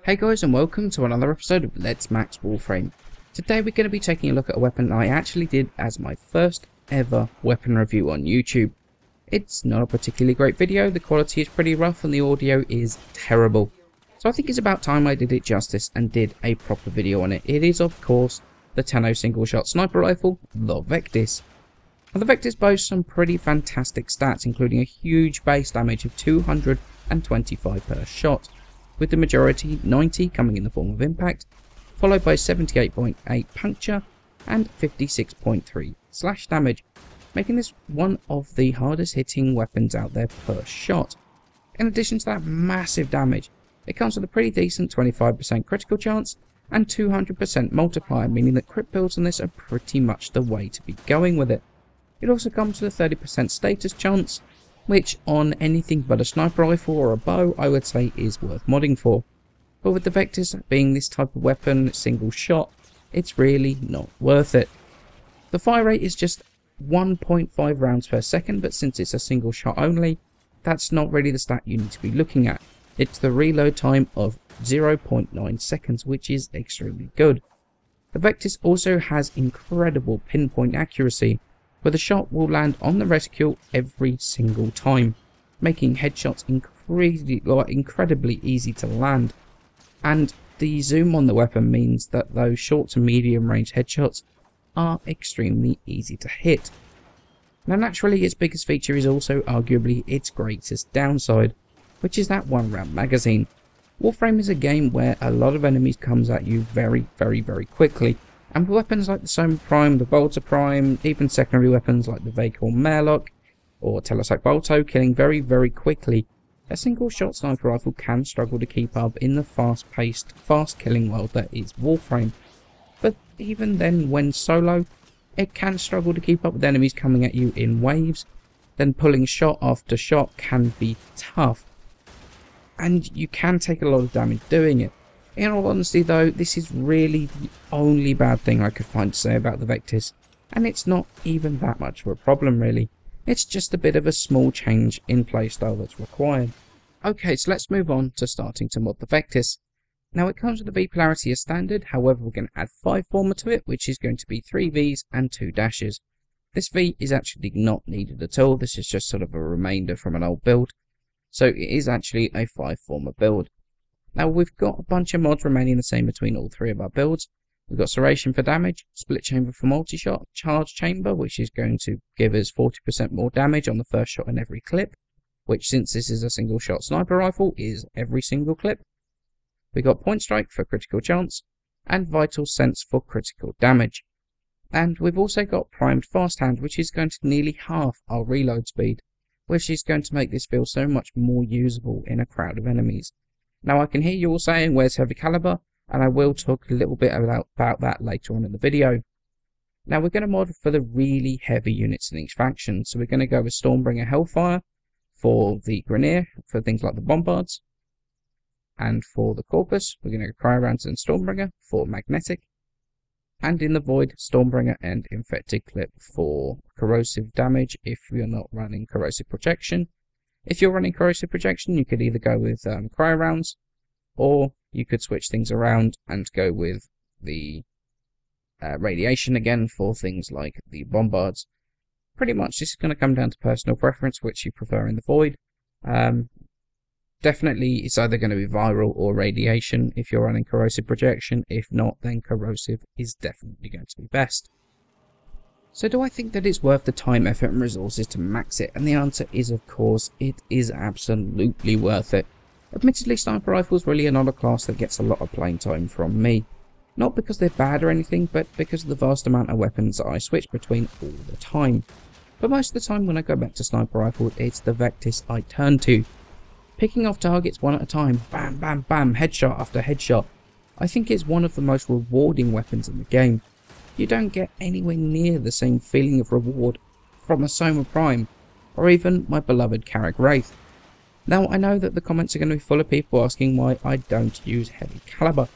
Hey guys, and welcome to another episode of Let's Max Warframe. Today we're going to be taking a look at a weapon I actually did as my first ever weapon review on YouTube. It's not a particularly great video, the quality is pretty rough and the audio is terrible. So I think it's about time I did it justice and did a proper video on it. It is of course the Tenno single shot sniper rifle, the Vectis. Now, the Vectis boasts some pretty fantastic stats, including a huge base damage of 225 per shot, with the majority 90 coming in the form of impact, followed by 78.8 puncture and 56.3 slash damage, making this one of the hardest hitting weapons out there per shot. In addition to that massive damage, it comes with a pretty decent 25% critical chance and 200% multiplier, meaning that crit builds on this are pretty much the way to be going with it. It also comes with a 30% status chance, which on anything but a sniper rifle or a bow I would say is worth modding for. But with the Vectis being this type of weapon, single shot, it's really not worth it. The fire rate is just 1.5 rounds per second, but since it's a single shot only, that's not really the stat you need to be looking at. It's the reload time of 0.9 seconds, which is extremely good. The Vectis also has incredible pinpoint accuracy, where the shot will land on the reticule every single time, making headshots incredibly easy to land. And the zoom on the weapon means that those short to medium range headshots are extremely easy to hit. Now naturally, its biggest feature is also arguably its greatest downside, which is that one round magazine. Warframe is a game where a lot of enemies comes at you very quickly. And with weapons like the Soma Prime, the Bolter Prime, even secondary weapons like the Vacor Marelock or Telesite Bolto killing very quickly, a single shot sniper rifle can struggle to keep up in the fast-paced, fast-killing world that is Warframe. But even then, when solo, it can struggle to keep up with enemies coming at you in waves, then pulling shot after shot can be tough. And you can take a lot of damage doing it. In all honesty though, this is really the only bad thing I could find to say about the Vectis, and it's not even that much of a problem really. It's just a bit of a small change in playstyle that's required. Okay, so let's move on to starting to mod the Vectis. Now it comes with a V polarity as standard, however we're going to add 5 former to it, which is going to be 3 Vs and 2 dashes. This V is actually not needed at all, this is just sort of a remainder from an old build, so it is actually a 5 former build. Now we've got a bunch of mods remaining the same between all 3 of our builds. We've got Serration for damage, Split Chamber for multi-shot, Charge Chamber which is going to give us 40% more damage on the first shot in every clip, which since this is a single shot sniper rifle is every single clip. We've got Point Strike for critical chance, and Vital Sense for critical damage. And we've also got Primed Fast Hand, which is going to nearly half our reload speed, which is going to make this feel so much more usable in a crowd of enemies. Now I can hear you all saying where's heavy caliber, and I will talk a little bit about that later on in the video. Now we're going to mod for the really heavy units in each faction, so we're going to go with Stormbringer Hellfire for the Grineer, for things like the Bombards, and for the Corpus we're going to go Cryorands and Stormbringer for Magnetic, and in the Void Stormbringer and Infected Clip for corrosive damage if you're not running corrosive protection. If you're running corrosive protection, you could either go with cryo rounds, or you could switch things around and go with the radiation again for things like the bombards. Pretty much this is going to come down to personal preference, which you prefer in the void. Definitely it's either going to be viral or radiation if you're running corrosive protection. If not, then corrosive is definitely going to be best. So do I think that it's worth the time, effort and resources to max it? And the answer is of course, it is absolutely worth it. Admittedly, sniper rifles really are not a class that gets a lot of playing time from me. Not because they're bad or anything, but because of the vast amount of weapons that I switch between all the time. But most of the time when I go back to sniper rifle, it's the Vectis I turn to. Picking off targets one at a time, bam bam bam, headshot after headshot. I think it's one of the most rewarding weapons in the game. You don't get anywhere near the same feeling of reward from a Soma Prime, or even my beloved Carrack Wraith. Now I know that the comments are going to be full of people asking why I don't use heavy caliber,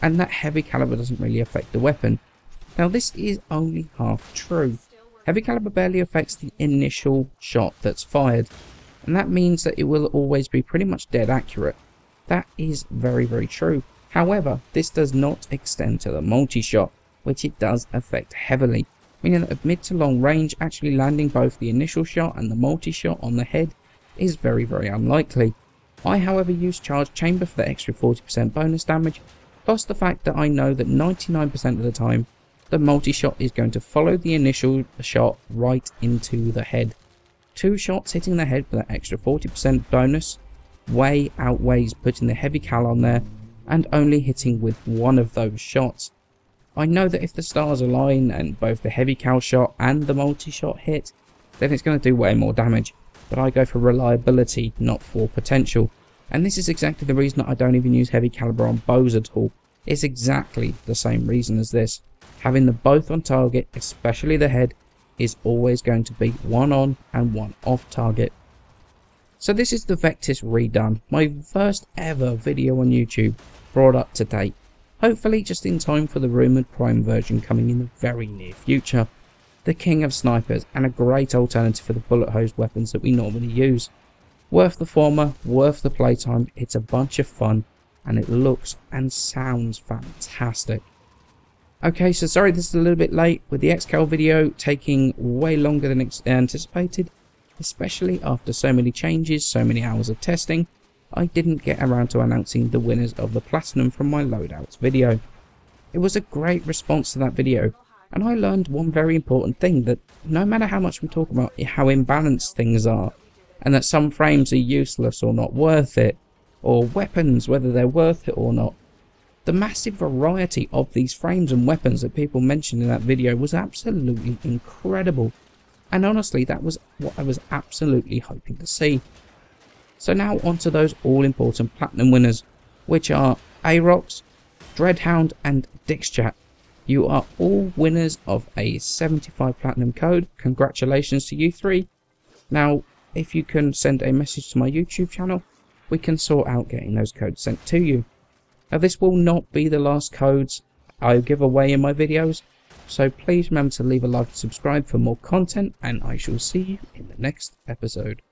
and that heavy caliber doesn't really affect the weapon. Now this is only half true. Heavy caliber barely affects the initial shot that's fired, and that means that it will always be pretty much dead accurate. That is very true. However, this does not extend to the multi-shot, which it does affect heavily, meaning that at mid to long range, actually landing both the initial shot and the multi-shot on the head is very unlikely. I however use charged chamber for the extra 40% bonus damage, plus the fact that I know that 99% of the time the multi-shot is going to follow the initial shot right into the head. 2 shots hitting the head for that extra 40% bonus way outweighs putting the heavy cal on there and only hitting with one of those shots. I know that if the stars align and both the heavy cal shot and the multi-shot hit, then it's going to do way more damage, but I go for reliability, not for potential. And this is exactly the reason that I don't even use heavy caliber on bows at all. It's exactly the same reason as this. Having them both on target, especially the head, is always going to be one on and one off target. So this is the Vectis redone, my first ever video on YouTube, brought up to date. Hopefully just in time for the rumoured Prime version coming in the very near future. The king of snipers and a great alternative for the bullet hose weapons that we normally use. Worth the former, worth the playtime, it's a bunch of fun and it looks and sounds fantastic. Okay, so sorry this is a little bit late with the XCal video taking way longer than anticipated, especially after so many changes, so many hours of testing. I didn't get around to announcing the winners of the Platinum from my loadouts video. It was a great response to that video, and I learned one very important thing, that no matter how much we talk about how imbalanced things are, and that some frames are useless or not worth it, or weapons, whether they're worth it or not, the massive variety of these frames and weapons that people mentioned in that video was absolutely incredible. And honestly, that was what I was absolutely hoping to see. So now onto those all-important Platinum winners, which are Aroxz, DreddHound and Dixchat. You are all winners of a 75 Platinum code. Congratulations to you three. Now, if you can send a message to my YouTube channel, we can sort out getting those codes sent to you. Now this will not be the last codes I give away in my videos, so please remember to leave a like and subscribe for more content, and I shall see you in the next episode.